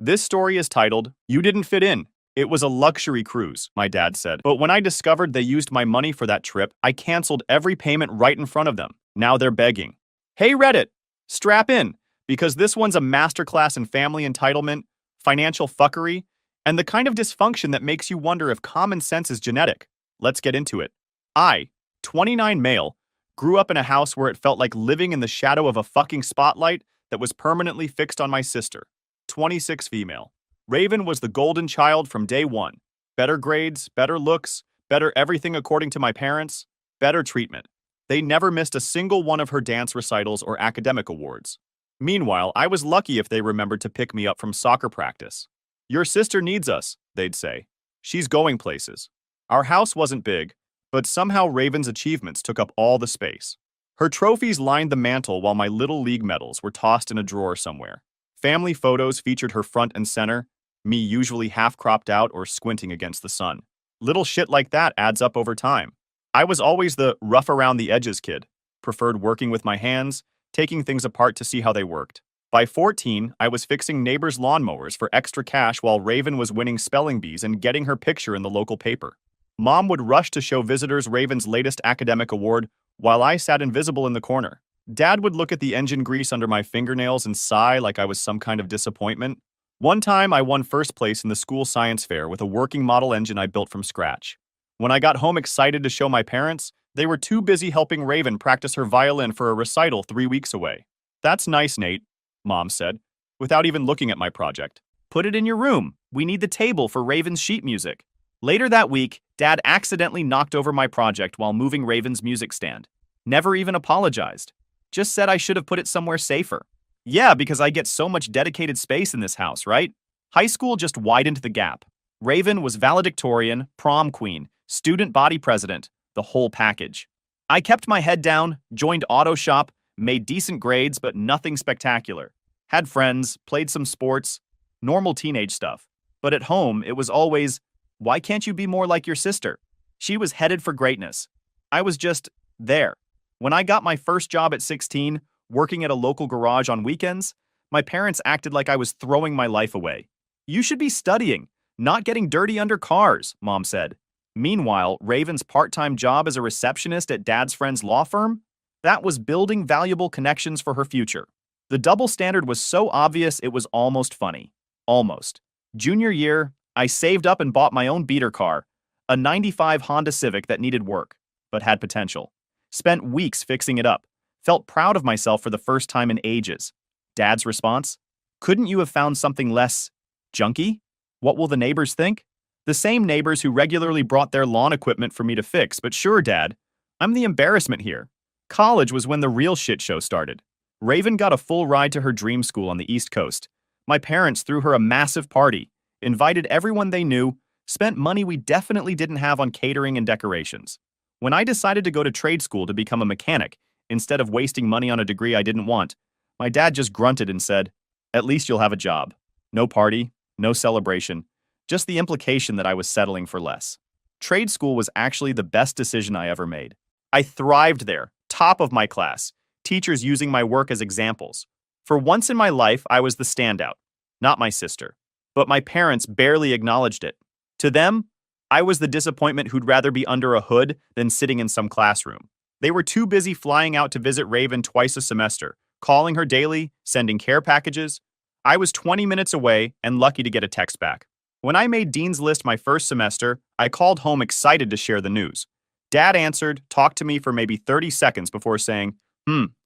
This story is titled, You Didn't Fit In. It was a luxury cruise, my dad said. But when I discovered they used my money for that trip, I canceled every payment right in front of them. Now they're begging. Hey Reddit, strap in, because this one's a masterclass in family entitlement, financial fuckery, and the kind of dysfunction that makes you wonder if common sense is genetic. Let's get into it. I, 29 male, grew up in a house where it felt like living in the shadow of a fucking spotlight that was permanently fixed on my sister, 26 female. Raven was the golden child from day one. Better grades, better looks, better everything according to my parents, better treatment. They never missed a single one of her dance recitals or academic awards. Meanwhile, I was lucky if they remembered to pick me up from soccer practice. Your sister needs us, they'd say. She's going places. Our house wasn't big, but somehow Raven's achievements took up all the space. Her trophies lined the mantel while my Little League medals were tossed in a drawer somewhere. Family photos featured her front and center, me usually half cropped out or squinting against the sun. Little shit like that adds up over time. I was always the rough around the edges kid, preferred working with my hands, taking things apart to see how they worked. By 14, I was fixing neighbors' lawnmowers for extra cash while Raven was winning spelling bees and getting her picture in the local paper. Mom would rush to show visitors Raven's latest academic award while I sat invisible in the corner. Dad would look at the engine grease under my fingernails and sigh like I was some kind of disappointment. One time, I won first place in the school science fair with a working model engine I built from scratch. When I got home excited to show my parents, they were too busy helping Raven practice her violin for a recital 3 weeks away. That's nice, Nate, Mom said, without even looking at my project. Put it in your room. We need the table for Raven's sheet music. Later that week, Dad accidentally knocked over my project while moving Raven's music stand. Never even apologized. Just said I should have put it somewhere safer. Yeah, because I get so much dedicated space in this house, right? High school just widened the gap. Raven was valedictorian, prom queen, student body president, the whole package. I kept my head down, joined auto shop, made decent grades but nothing spectacular. Had friends, played some sports, normal teenage stuff. But at home, it was always, why can't you be more like your sister? She was headed for greatness. I was just there. When I got my first job at 16, working at a local garage on weekends, my parents acted like I was throwing my life away. You should be studying, not getting dirty under cars, Mom said. Meanwhile, Raven's part-time job as a receptionist at Dad's friend's law firm? That was building valuable connections for her future. The double standard was so obvious it was almost funny. Almost. Junior year, I saved up and bought my own beater car, a '95 Honda Civic that needed work, but had potential. Spent weeks fixing it up. Felt proud of myself for the first time in ages. Dad's response? Couldn't you have found something less junky? What will the neighbors think? The same neighbors who regularly brought their lawn equipment for me to fix, but sure, Dad, I'm the embarrassment here. College was when the real shit show started. Raven got a full ride to her dream school on the East Coast. My parents threw her a massive party, invited everyone they knew, spent money we definitely didn't have on catering and decorations. When I decided to go to trade school to become a mechanic, instead of wasting money on a degree I didn't want, my dad just grunted and said, at least you'll have a job. No party, no celebration, just the implication that I was settling for less. Trade school was actually the best decision I ever made. I thrived there, top of my class, teachers using my work as examples. For once in my life, I was the standout, not my sister. But my parents barely acknowledged it. To them, I was the disappointment who'd rather be under a hood than sitting in some classroom. They were too busy flying out to visit Raven twice a semester, calling her daily, sending care packages. I was 20 minutes away and lucky to get a text back. When I made Dean's List my first semester, I called home excited to share the news. Dad answered, talked to me for maybe 30 seconds before saying,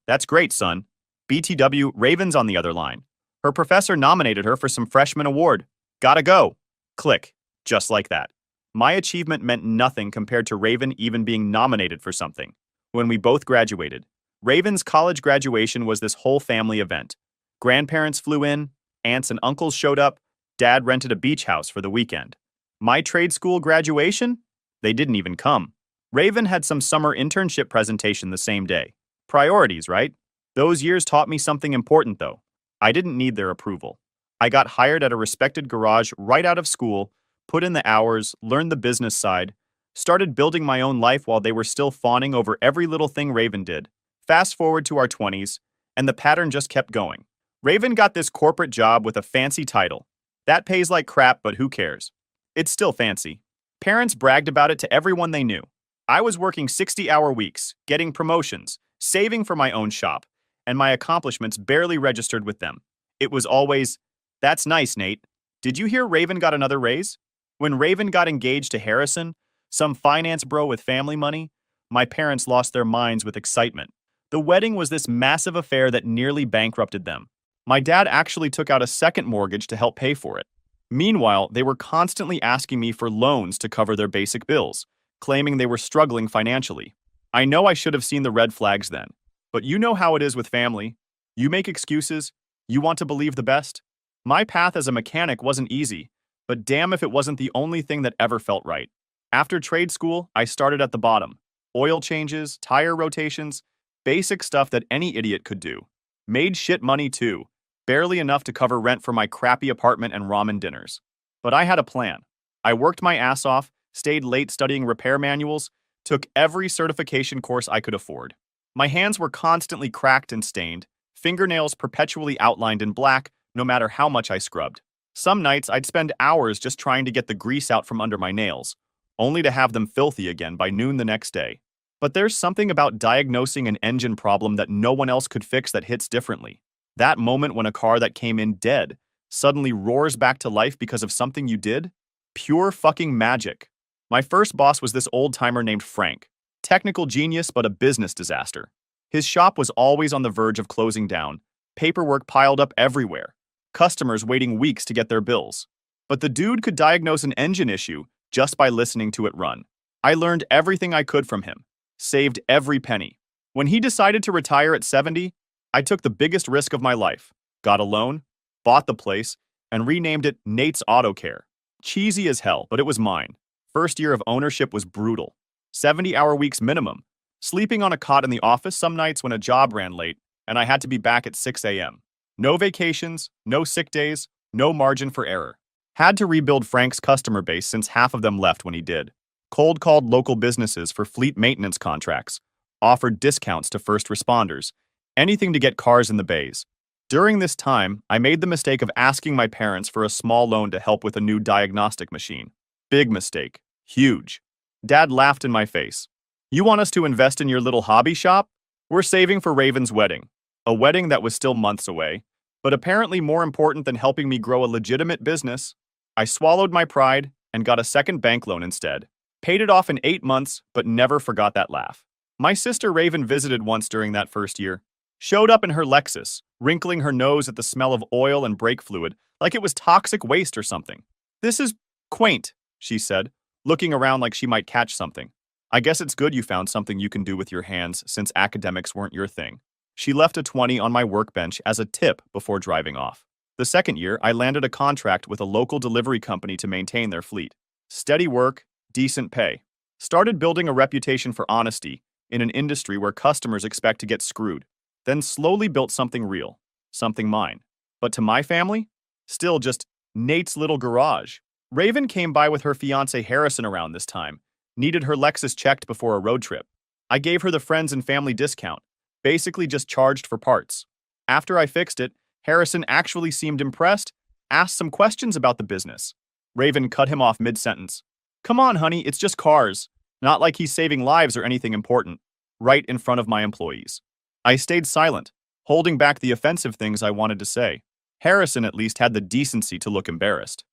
that's great, son. BTW, Raven's on the other line. Her professor nominated her for some freshman award. Gotta go. Click. Just like that. My achievement meant nothing compared to Raven even being nominated for something. When we both graduated, Raven's college graduation was this whole family event. Grandparents flew in, aunts and uncles showed up, Dad rented a beach house for the weekend. My trade school graduation? They didn't even come. Raven had some summer internship presentation the same day. Priorities, right? Those years taught me something important, though. I didn't need their approval. I got hired at a respected garage right out of school, put in the hours, learned the business side, started building my own life while they were still fawning over every little thing Raven did. Fast forward to our 20s, and the pattern just kept going. Raven got this corporate job with a fancy title, That pays like crap, but who cares? It's still fancy. Parents bragged about it to everyone they knew. I was working 60-hour weeks, getting promotions, saving for my own shop, and my accomplishments barely registered with them. It was always, "That's nice, Nate. Did you hear Raven got another raise?" When Raven got engaged to Harrison, some finance bro with family money, my parents lost their minds with excitement. The wedding was this massive affair that nearly bankrupted them. My dad actually took out a second mortgage to help pay for it. Meanwhile, they were constantly asking me for loans to cover their basic bills, claiming they were struggling financially. I know I should have seen the red flags then, but you know how it is with family. You make excuses, you want to believe the best. My path as a mechanic wasn't easy, but damn if it wasn't the only thing that ever felt right. After trade school, I started at the bottom. Oil changes, tire rotations, basic stuff that any idiot could do. Made shit money too, barely enough to cover rent for my crappy apartment and ramen dinners. But I had a plan. I worked my ass off, stayed late studying repair manuals, took every certification course I could afford. My hands were constantly cracked and stained, fingernails perpetually outlined in black, no matter how much I scrubbed. Some nights I'd spend hours just trying to get the grease out from under my nails, only to have them filthy again by noon the next day. But there's something about diagnosing an engine problem that no one else could fix that hits differently. That moment when a car that came in dead suddenly roars back to life because of something you did? Pure fucking magic. My first boss was this old-timer named Frank. Technical genius, but a business disaster. His shop was always on the verge of closing down, paperwork piled up everywhere, customers waiting weeks to get their bills. But the dude could diagnose an engine issue just by listening to it run. I learned everything I could from him, saved every penny. When he decided to retire at 70, I took the biggest risk of my life, got a loan, bought the place, and renamed it Nate's Auto Care. Cheesy as hell, but it was mine. First year of ownership was brutal. 70-hour weeks minimum. Sleeping on a cot in the office some nights when a job ran late, and I had to be back at 6 a.m. No vacations, no sick days, no margin for error. Had to rebuild Frank's customer base since half of them left when he did. Cold called local businesses for fleet maintenance contracts. Offered discounts to first responders. Anything to get cars in the bays. During this time, I made the mistake of asking my parents for a small loan to help with a new diagnostic machine. Big mistake. Huge. Dad laughed in my face. "You want us to invest in your little hobby shop? We're saving for Raven's wedding." A wedding that was still months away, but apparently more important than helping me grow a legitimate business. I swallowed my pride and got a second bank loan instead. Paid it off in 8 months, but never forgot that laugh. My sister Raven visited once during that first year. Showed up in her Lexus, wrinkling her nose at the smell of oil and brake fluid like it was toxic waste or something. "This is quaint," she said, looking around like she might catch something. "I guess it's good you found something you can do with your hands since academics weren't your thing." She left a 20 on my workbench as a tip before driving off. The second year, I landed a contract with a local delivery company to maintain their fleet. Steady work, decent pay. Started building a reputation for honesty in an industry where customers expect to get screwed. Then slowly built something real, something mine. But to my family, still just Nate's little garage. Raven came by with her fiancé Harrison around this time, needed her Lexus checked before a road trip. I gave her the friends and family discount, basically just charged for parts. After I fixed it, Harrison actually seemed impressed, asked some questions about the business. Raven cut him off mid-sentence. "Come on, honey, it's just cars. Not like he's saving lives or anything important." Right in front of my employees. I stayed silent, holding back the offensive things I wanted to say. Harrison at least had the decency to look embarrassed.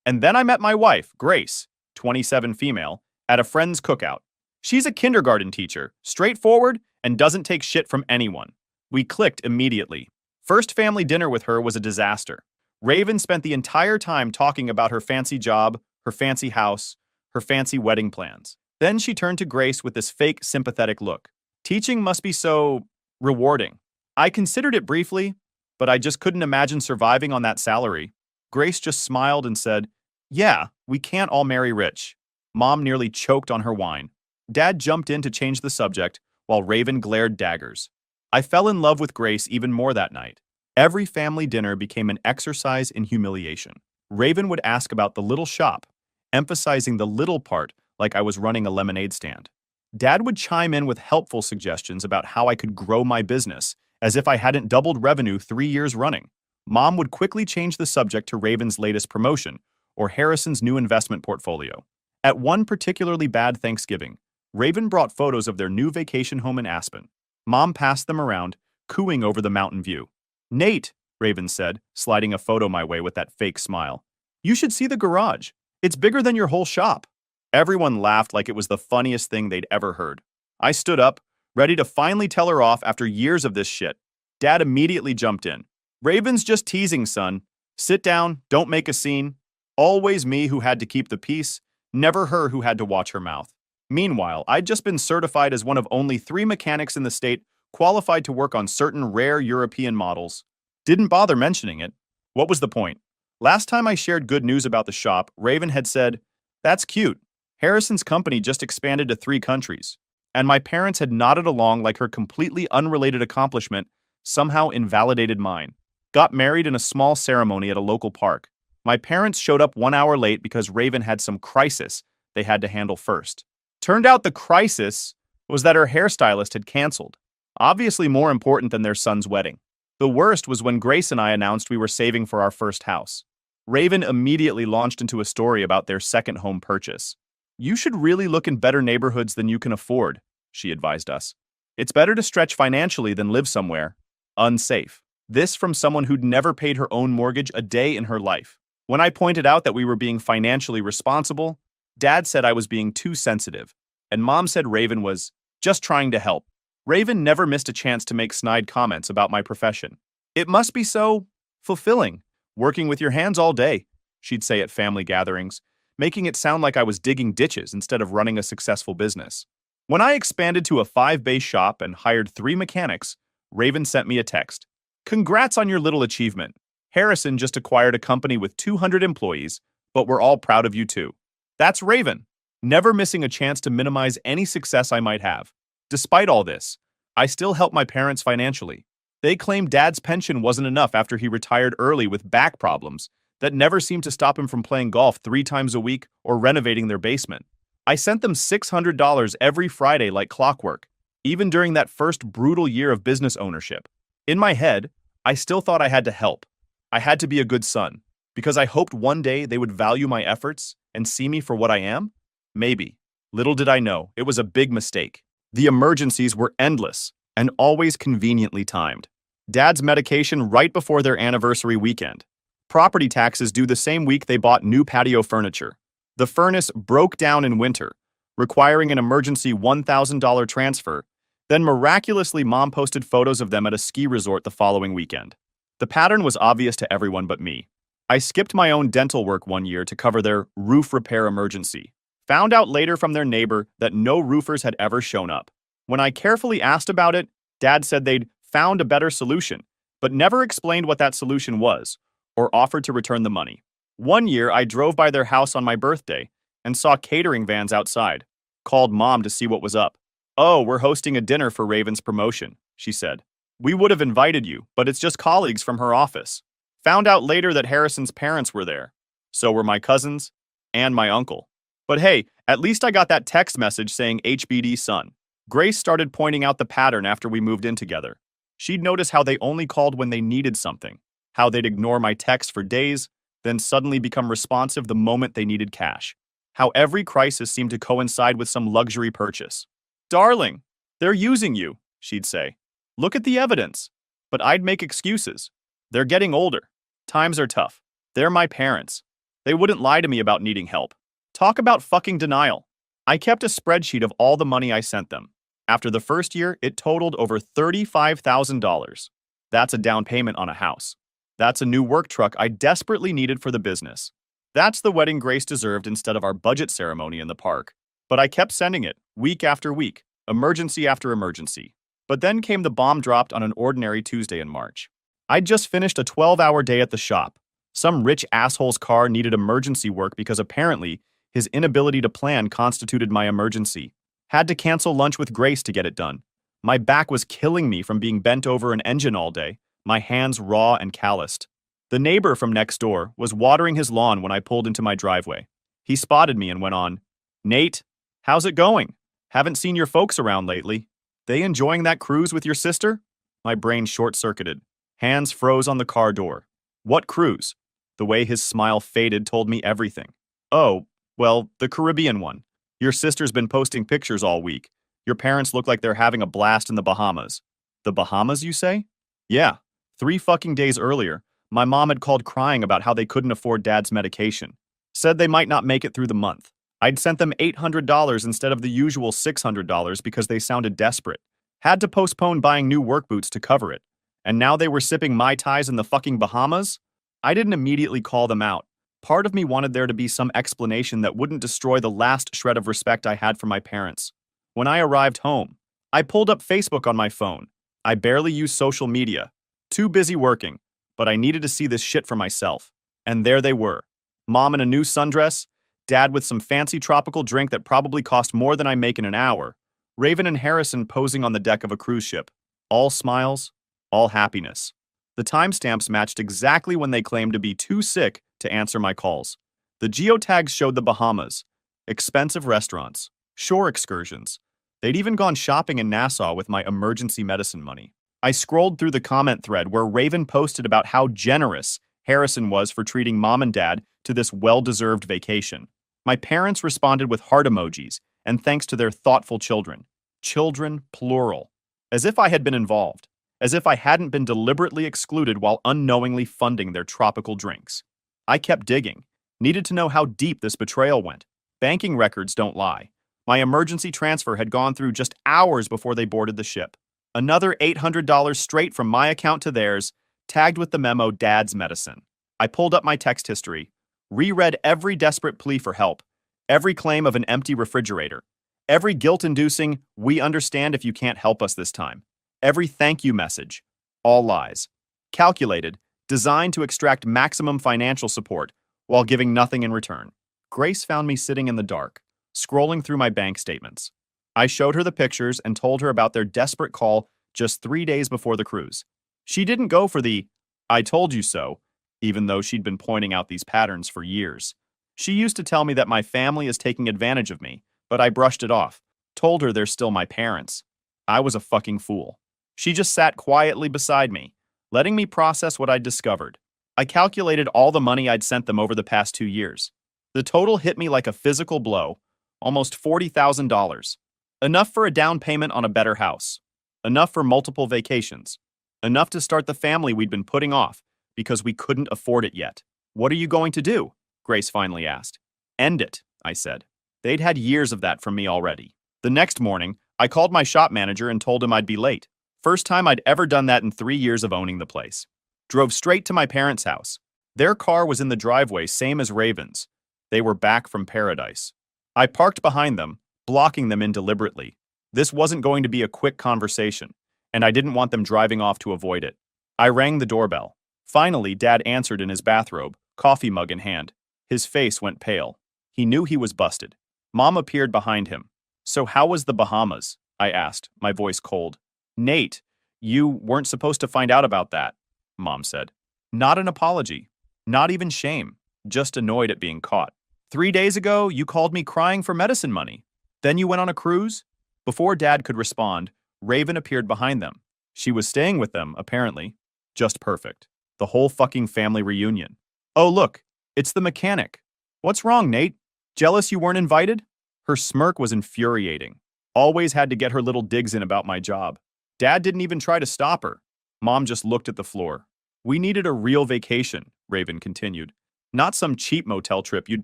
And then I met my wife, Grace, 27 female, at a friend's cookout. She's a kindergarten teacher, straightforward, and doesn't take shit from anyone. We clicked immediately. First family dinner with her was a disaster. Raven spent the entire time talking about her fancy job, her fancy house, her fancy wedding plans. Then she turned to Grace with this fake sympathetic look. Teaching must be so rewarding. I considered it briefly, but I just couldn't imagine surviving on that salary. Grace just smiled and said, "Yeah, we can't all marry rich." Mom nearly choked on her wine. Dad jumped in to change the subject, while Raven glared daggers. I fell in love with Grace even more that night. Every family dinner became an exercise in humiliation. Raven would ask about the little shop, emphasizing the little part like I was running a lemonade stand. Dad would chime in with helpful suggestions about how I could grow my business, as if I hadn't doubled revenue 3 years running. Mom would quickly change the subject to Raven's latest promotion or Harrison's new investment portfolio. At one particularly bad Thanksgiving, Raven brought photos of their new vacation home in Aspen. Mom passed them around, cooing over the mountain view. "Nate," Raven said, sliding a photo my way with that fake smile. "You should see the garage. It's bigger than your whole shop." Everyone laughed like it was the funniest thing they'd ever heard. I stood up, ready to finally tell her off after years of this shit. Dad immediately jumped in. "Raven's just teasing, son. Sit down, don't make a scene." Always me who had to keep the peace, never her who had to watch her mouth. Meanwhile, I'd just been certified as one of only 3 mechanics in the state qualified to work on certain rare European models. Didn't bother mentioning it. What was the point? Last time I shared good news about the shop, Raven had said, "That's cute. Harrison's company just expanded to 3 countries." And my parents had nodded along like her completely unrelated accomplishment somehow invalidated mine. Got married in a small ceremony at a local park. My parents showed up 1 hour late because Raven had some crisis they had to handle first. Turned out the crisis was that her hairstylist had canceled. Obviously more important than their son's wedding. The worst was when Grace and I announced we were saving for our first house. Raven immediately launched into a story about their second home purchase. "You should really look in better neighborhoods than you can afford," she advised us. "It's better to stretch financially than live somewhere unsafe." This from someone who'd never paid her own mortgage a day in her life. When I pointed out that we were being financially responsible, Dad said I was being too sensitive, and Mom said Raven was just trying to help. Raven never missed a chance to make snide comments about my profession. "It must be so fulfilling, working with your hands all day," she'd say at family gatherings, making it sound like I was digging ditches instead of running a successful business. When I expanded to a 5-bay shop and hired 3 mechanics, Raven sent me a text. "Congrats on your little achievement. Harrison just acquired a company with 200 employees, but we're all proud of you too." That's Raven, never missing a chance to minimize any success I might have. Despite all this, I still help my parents financially. They claim Dad's pension wasn't enough after he retired early with back problems that never seemed to stop him from playing golf 3 times a week or renovating their basement. I sent them $600 every Friday like clockwork, even during that first brutal year of business ownership. In my head, I still thought I had to help. I had to be a good son, because I hoped one day they would value my efforts and see me for what I am? Maybe. Little did I know, it was a big mistake. The emergencies were endless and always conveniently timed. Dad's medication right before their anniversary weekend. Property taxes due the same week they bought new patio furniture. The furnace broke down in winter, requiring an emergency $1,000 transfer. Then miraculously, Mom posted photos of them at a ski resort the following weekend. The pattern was obvious to everyone but me. I skipped my own dental work one year to cover their roof repair emergency. Found out later from their neighbor that no roofers had ever shown up. When I carefully asked about it, Dad said they'd found a better solution, but never explained what that solution was, or offered to return the money. One year, I drove by their house on my birthday and saw catering vans outside. Called Mom to see what was up. "Oh, we're hosting a dinner for Raven's promotion," she said. "We would have invited you, but it's just colleagues from her office." Found out later that Harrison's parents were there. So were my cousins and my uncle. But hey, at least I got that text message saying HBD son. Grace started pointing out the pattern after we moved in together. She'd notice how they only called when they needed something, how they'd ignore my texts for days, then suddenly become responsive the moment they needed cash, how every crisis seemed to coincide with some luxury purchase. "Darling, they're using you," she'd say. "Look at the evidence." But I'd make excuses. They're getting older. Times are tough. They're my parents. They wouldn't lie to me about needing help. Talk about fucking denial. I kept a spreadsheet of all the money I sent them. After the first year, it totaled over $35,000. That's a down payment on a house. That's a new work truck I desperately needed for the business. That's the wedding Grace deserved instead of our budget ceremony in the park. But I kept sending it, week after week, emergency after emergency. But then came the bomb dropped on an ordinary Tuesday in March. I'd just finished a 12-hour day at the shop. Some rich asshole's car needed emergency work because apparently his inability to plan constituted my emergency. Had to cancel lunch with Grace to get it done. My back was killing me from being bent over an engine all day, my hands raw and calloused. The neighbor from next door was watering his lawn when I pulled into my driveway. He spotted me and went on, "Nate, how's it going? Haven't seen your folks around lately. They enjoying that cruise with your sister?" My brain short-circuited. Hands froze on the car door. What cruise? The way his smile faded told me everything. Oh, well, the Caribbean one. Your sister's been posting pictures all week. Your parents look like they're having a blast in the Bahamas. The Bahamas, you say? Yeah. 3 fucking days earlier, my mom had called crying about how they couldn't afford dad's medication. Said they might not make it through the month. I'd sent them $800 instead of the usual $600 because they sounded desperate. Had to postpone buying new work boots to cover it. And now they were sipping Mai Tais in the fucking Bahamas? I didn't immediately call them out. Part of me wanted there to be some explanation that wouldn't destroy the last shred of respect I had for my parents. When I arrived home, I pulled up Facebook on my phone. I barely use social media. Too busy working, but I needed to see this shit for myself. And there they were. Mom in a new sundress, Dad with some fancy tropical drink that probably cost more than I make in an hour, Raven and Harrison posing on the deck of a cruise ship. All smiles, all happiness. The timestamps matched exactly when they claimed to be too sick to answer my calls. The geotags showed the Bahamas, expensive restaurants, shore excursions. They'd even gone shopping in Nassau with my emergency medicine money. I scrolled through the comment thread where Raven posted about how generous Harrison was for treating Mom and Dad to this well-deserved vacation. My parents responded with heart emojis and thanks to their thoughtful children. Children, plural. As if I had been involved. As if I hadn't been deliberately excluded while unknowingly funding their tropical drinks. I kept digging. Needed to know how deep this betrayal went. Banking records don't lie. My emergency transfer had gone through just hours before they boarded the ship. Another $800 straight from my account to theirs, tagged with the memo Dad's medicine. I pulled up my text history, reread every desperate plea for help, every claim of an empty refrigerator, every guilt-inducing, "we understand if you can't help us this time," every thank you message. All lies. Calculated, designed to extract maximum financial support while giving nothing in return. Grace found me sitting in the dark, scrolling through my bank statements. I showed her the pictures and told her about their desperate call just 3 days before the cruise. She didn't go for the "I told you so," even though she'd been pointing out these patterns for years. She used to tell me that my family is taking advantage of me, but I brushed it off, told her they're still my parents. I was a fucking fool. She just sat quietly beside me, letting me process what I'd discovered. I calculated all the money I'd sent them over the past 2 years. The total hit me like a physical blow, almost $40,000. Enough for a down payment on a better house. Enough for multiple vacations. Enough to start the family we'd been putting off because we couldn't afford it yet. "What are you going to do?" Grace finally asked. "End it," I said. They'd had years of that from me already. The next morning, I called my shop manager and told him I'd be late. First time I'd ever done that in 3 years of owning the place. Drove straight to my parents' house. Their car was in the driveway, same as Raven's. They were back from paradise. I parked behind them, blocking them in deliberately. This wasn't going to be a quick conversation, and I didn't want them driving off to avoid it. I rang the doorbell. Finally, Dad answered in his bathrobe, coffee mug in hand. His face went pale. He knew he was busted. Mom appeared behind him. "So how was the Bahamas?" I asked, my voice cold. "Nate, you weren't supposed to find out about that," Mom said. Not an apology. Not even shame. Just annoyed at being caught. "3 days ago, you called me crying for medicine money. Then you went on a cruise?" Before Dad could respond, Raven appeared behind them. She was staying with them, apparently. Just perfect. The whole fucking family reunion. "Oh, look, it's the mechanic. What's wrong, Nate? Jealous you weren't invited?" Her smirk was infuriating. Always had to get her little digs in about my job. Dad didn't even try to stop her. Mom just looked at the floor. "We needed a real vacation," Raven continued. "Not some cheap motel trip you'd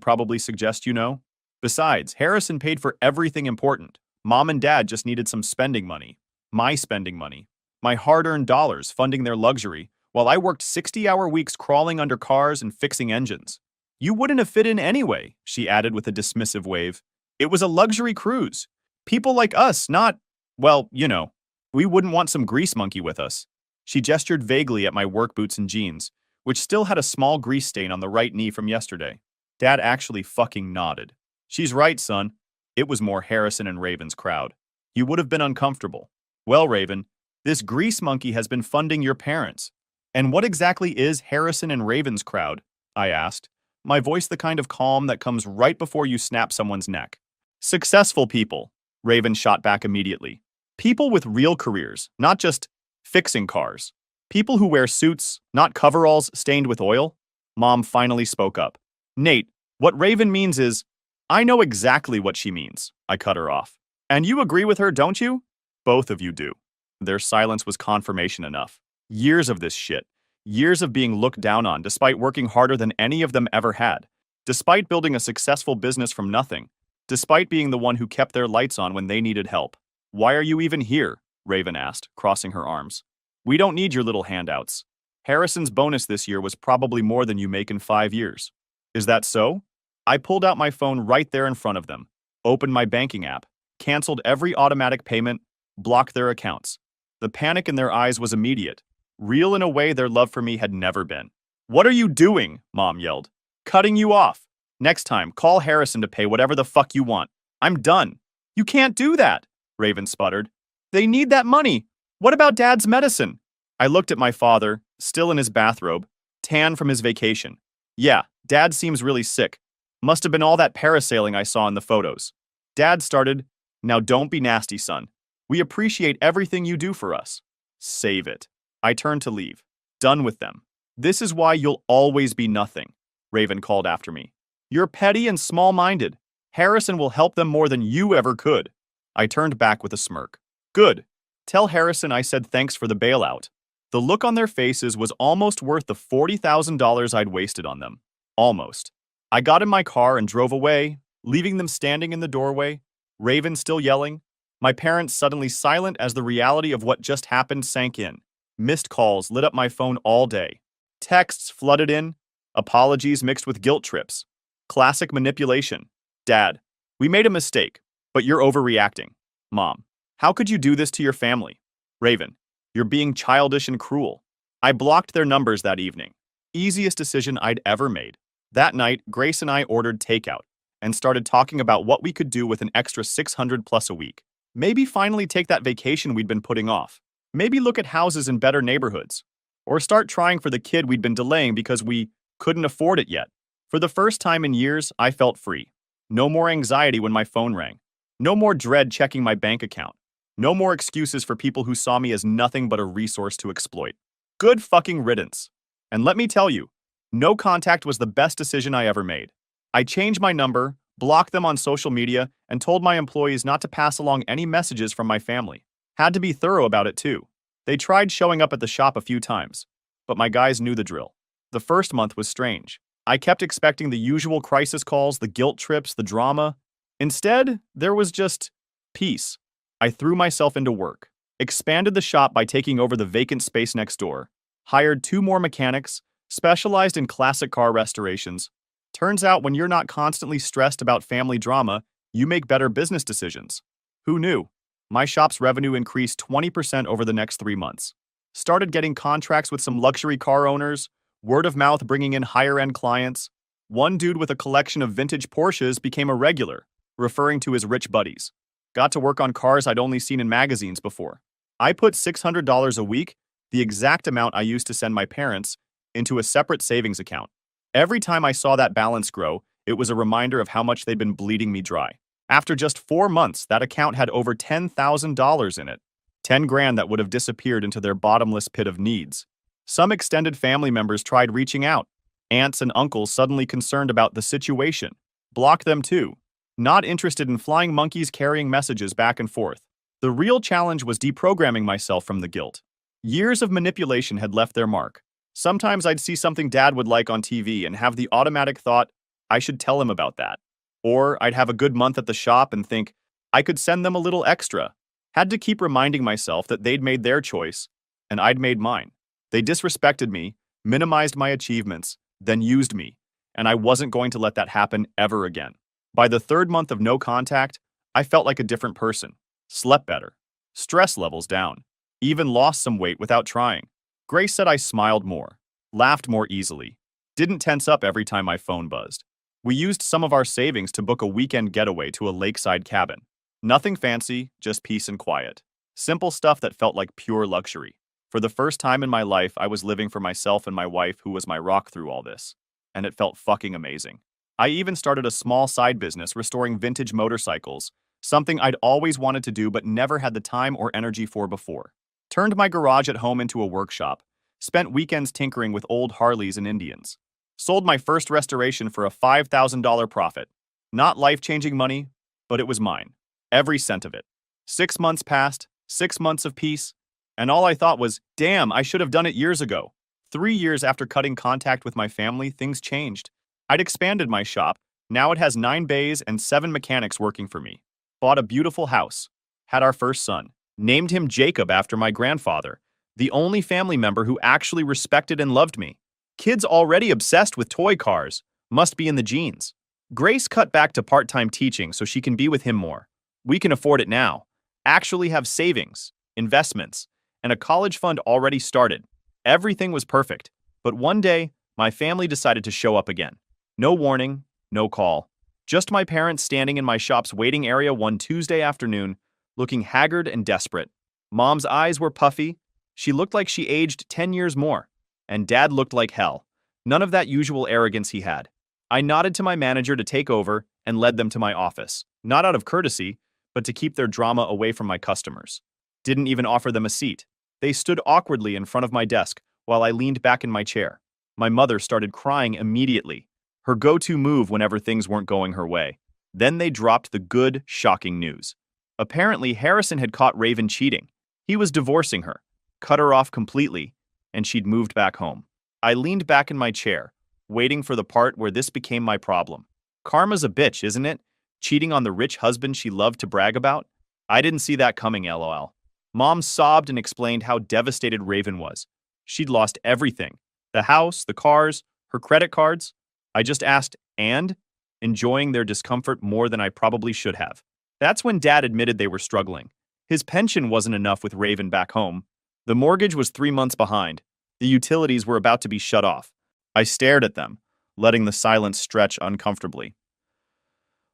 probably suggest, you know? Besides, Harrison paid for everything important. Mom and Dad just needed some spending money. My spending money. My hard-earned dollars funding their luxury, while I worked 60-hour weeks crawling under cars and fixing engines. You wouldn't have fit in anyway," she added with a dismissive wave. "It was a luxury cruise. People like us, not, well, you know. We wouldn't want some grease monkey with us." She gestured vaguely at my work boots and jeans, which still had a small grease stain on the right knee from yesterday. Dad actually fucking nodded. "She's right, son." It was more Harrison and Raven's crowd. "You would have been uncomfortable." "Well, Raven, this grease monkey has been funding your parents." "And what exactly is Harrison and Raven's crowd?" I asked, my voice the kind of calm that comes right before you snap someone's neck. "Successful people," Raven shot back immediately. "People with real careers, not just fixing cars." People who wear suits, not coveralls stained with oil? Mom finally spoke up. Nate, what Raven means is, I know exactly what she means. I cut her off. And you agree with her, don't you? Both of you do. Their silence was confirmation enough. Years of this shit. Years of being looked down on despite working harder than any of them ever had. Despite building a successful business from nothing. Despite being the one who kept their lights on when they needed help. Why are you even here? Raven asked, crossing her arms. We don't need your little handouts. Harrison's bonus this year was probably more than you make in 5 years. Is that so? I pulled out my phone right there in front of them, opened my banking app, canceled every automatic payment, blocked their accounts. The panic in their eyes was immediate, real in a way their love for me had never been. What are you doing? Mom yelled. Cutting you off. Next time, call Harrison to pay whatever the fuck you want. I'm done. You can't do that, Raven sputtered. They need that money. What about Dad's medicine? I looked at my father, still in his bathrobe, tan from his vacation. Yeah, Dad seems really sick. Must have been all that parasailing I saw in the photos. Dad started, Now don't be nasty, son. We appreciate everything you do for us. Save it. I turned to leave. Done with them. This is why you'll always be nothing, Raven called after me. You're petty and small-minded. Harrison will help them more than you ever could. I turned back with a smirk. Good. Tell Harrison I said thanks for the bailout. The look on their faces was almost worth the $40,000 I'd wasted on them. Almost. I got in my car and drove away, leaving them standing in the doorway, Raven still yelling. My parents suddenly silent as the reality of what just happened sank in. Missed calls lit up my phone all day. Texts flooded in, apologies mixed with guilt trips. Classic manipulation. Dad, we made a mistake, but you're overreacting. Mom, how could you do this to your family? Raven, you're being childish and cruel. I blocked their numbers that evening. Easiest decision I'd ever made. That night, Grace and I ordered takeout and started talking about what we could do with an extra $600 plus a week. Maybe finally take that vacation we'd been putting off. Maybe look at houses in better neighborhoods. Or start trying for the kid we'd been delaying because we couldn't afford it yet. For the first time in years, I felt free. No more anxiety when my phone rang. No more dread checking my bank account. No more excuses for people who saw me as nothing but a resource to exploit. Good fucking riddance. And let me tell you, no contact was the best decision I ever made. I changed my number, blocked them on social media, and told my employees not to pass along any messages from my family. Had to be thorough about it too. They tried showing up at the shop a few times, but my guys knew the drill. The first month was strange. I kept expecting the usual crisis calls, the guilt trips, the drama. Instead, there was just peace. I threw myself into work, expanded the shop by taking over the vacant space next door, hired 2 more mechanics, specialized in classic car restorations. Turns out when you're not constantly stressed about family drama, you make better business decisions. Who knew? My shop's revenue increased 20% over the next 3 months. Started getting contracts with some luxury car owners, word of mouth bringing in higher-end clients. One dude with a collection of vintage Porsches became a regular, referring to his rich buddies. Got to work on cars I'd only seen in magazines before. I put $600 a week, the exact amount I used to send my parents, into a separate savings account. Every time I saw that balance grow, it was a reminder of how much they'd been bleeding me dry. After just 4 months, that account had over $10,000 in it. 10 grand that would have disappeared into their bottomless pit of needs. Some extended family members tried reaching out. Aunts and uncles suddenly concerned about the situation. Blocked them too. Not interested in flying monkeys carrying messages back and forth. The real challenge was deprogramming myself from the guilt. Years of manipulation had left their mark. Sometimes I'd see something Dad would like on TV and have the automatic thought, I should tell him about that. Or I'd have a good month at the shop and think, I could send them a little extra. Had to keep reminding myself that they'd made their choice, and I'd made mine. They disrespected me, minimized my achievements, then used me, and I wasn't going to let that happen ever again. By the 3rd month of no contact, I felt like a different person. Slept better. Stress levels down. Even lost some weight without trying. Grace said I smiled more, laughed more easily, didn't tense up every time my phone buzzed. We used some of our savings to book a weekend getaway to a lakeside cabin. Nothing fancy, just peace and quiet. Simple stuff that felt like pure luxury. For the first time in my life, I was living for myself and my wife, who was my rock through all this. And it felt fucking amazing. I even started a small side business restoring vintage motorcycles, something I'd always wanted to do but never had the time or energy for before. Turned my garage at home into a workshop, Spent weekends tinkering with old Harleys and Indians. Sold my first restoration for a $5,000 profit. Not life-changing money, but it was mine. Every cent of it. 6 months passed, 6 months of peace, and all I thought was, damn, I should have done it years ago. 3 years after cutting contact with my family, things changed. I'd expanded my shop. Now it has 9 bays and 7 mechanics working for me. Bought a beautiful house. Had our first son. Named him Jacob after my grandfather, the only family member who actually respected and loved me. Kids already obsessed with toy cars. Must be in the genes. Grace cut back to part-time teaching so she can be with him more. We can afford it now. Actually have savings, investments, and a college fund already started. Everything was perfect. But one day, my family decided to show up again. No warning, no call. Just my parents standing in my shop's waiting area one Tuesday afternoon, looking haggard and desperate. Mom's eyes were puffy. She looked like she aged 10 years more. And Dad looked like hell. None of that usual arrogance he had. I nodded to my manager to take over and led them to my office. Not out of courtesy, but to keep their drama away from my customers. Didn't even offer them a seat. They stood awkwardly in front of my desk while I leaned back in my chair. My mother started crying immediately. Her go-to move whenever things weren't going her way. Then they dropped the good, shocking news. Apparently, Harrison had caught Raven cheating. He was divorcing her, cut her off completely, and she'd moved back home. I leaned back in my chair, waiting for the part where this became my problem. Karma's a bitch, isn't it? Cheating on the rich husband she loved to brag about? I didn't see that coming, lol. Mom sobbed and explained how devastated Raven was. She'd lost everything. The house, the cars, her credit cards. I just asked, and? Enjoying their discomfort more than I probably should have. That's when Dad admitted they were struggling. His pension wasn't enough with Raven back home. The mortgage was 3 months behind. The utilities were about to be shut off. I stared at them, letting the silence stretch uncomfortably.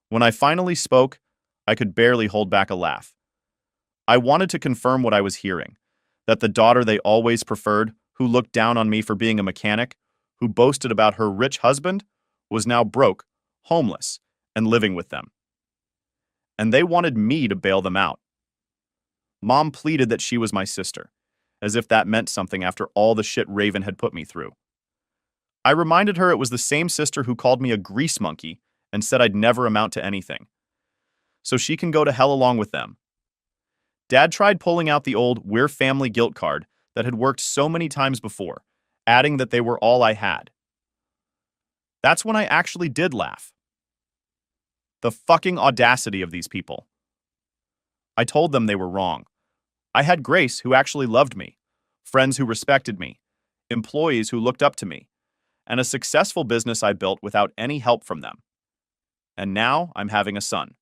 When I finally spoke, I could barely hold back a laugh. I wanted to confirm what I was hearing, that the daughter they always preferred, who looked down on me for being a mechanic, who boasted about her rich husband, was now broke, homeless, and living with them. And they wanted me to bail them out. Mom pleaded that she was my sister, as if that meant something after all the shit Raven had put me through. I reminded her it was the same sister who called me a grease monkey and said I'd never amount to anything. So she can go to hell along with them. Dad tried pulling out the old "we're family" guilt card that had worked so many times before, adding that they were all I had. That's when I actually did laugh. The fucking audacity of these people. I told them they were wrong. I had Grace, who actually loved me, friends who respected me, employees who looked up to me, and a successful business I built without any help from them. And now I'm having a son.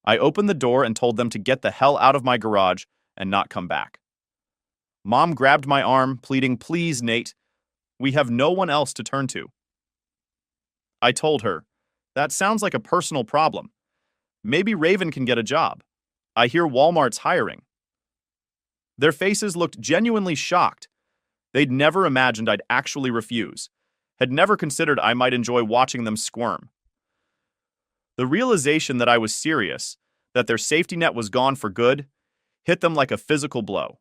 I opened the door and told them to get the hell out of my garage and not come back. Mom grabbed my arm, pleading, "Please, Nate. We have no one else to turn to." I told her, "That sounds like a personal problem. Maybe Raven can get a job. I hear Walmart's hiring." Their faces looked genuinely shocked. They'd never imagined I'd actually refuse, had never considered I might enjoy watching them squirm. The realization that I was serious, that their safety net was gone for good, hit them like a physical blow.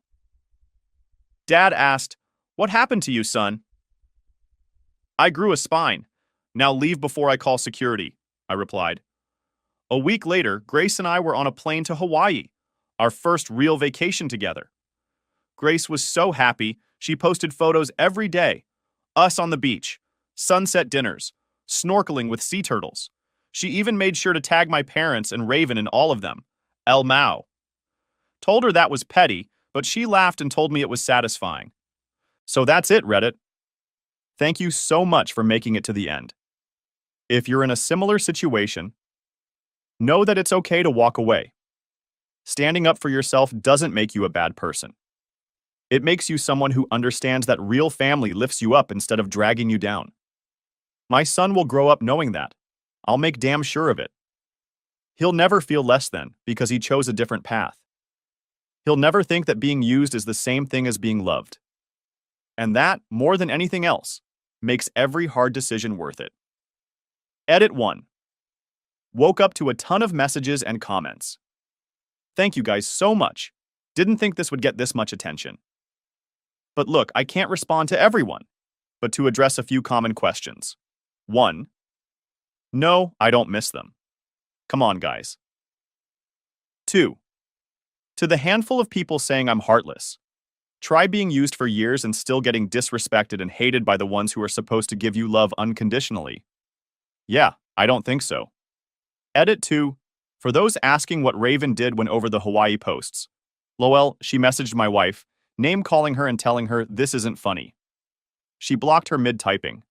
Dad asked, "What happened to you, son?" "I grew a spine. Now leave before I call security," I replied. A week later, Grace and I were on a plane to Hawaii, our first real vacation together. Grace was so happy, she posted photos every day. Us on the beach, sunset dinners, snorkeling with sea turtles. She even made sure to tag my parents and Raven in all of them. El Mao. Told her that was petty, but she laughed and told me it was satisfying. So that's it, Reddit. Thank you so much for making it to the end. If you're in a similar situation, know that it's okay to walk away. Standing up for yourself doesn't make you a bad person. It makes you someone who understands that real family lifts you up instead of dragging you down. My son will grow up knowing that. I'll make damn sure of it. He'll never feel less than because he chose a different path. He'll never think that being used is the same thing as being loved. And that, more than anything else, makes every hard decision worth it. Edit 1. Woke up to a ton of messages and comments. Thank you guys so much. Didn't think this would get this much attention. But look, I can't respond to everyone, but to address a few common questions. 1. No, I don't miss them. Come on, guys. 2. To the handful of people saying I'm heartless. Try being used for years and still getting disrespected and hated by the ones who are supposed to give you love unconditionally. Yeah, I don't think so. Edit 2. For those asking what Raven did when over the Hawaii posts. Lol, she messaged my wife, name-calling her and telling her this isn't funny. She blocked her mid-typing.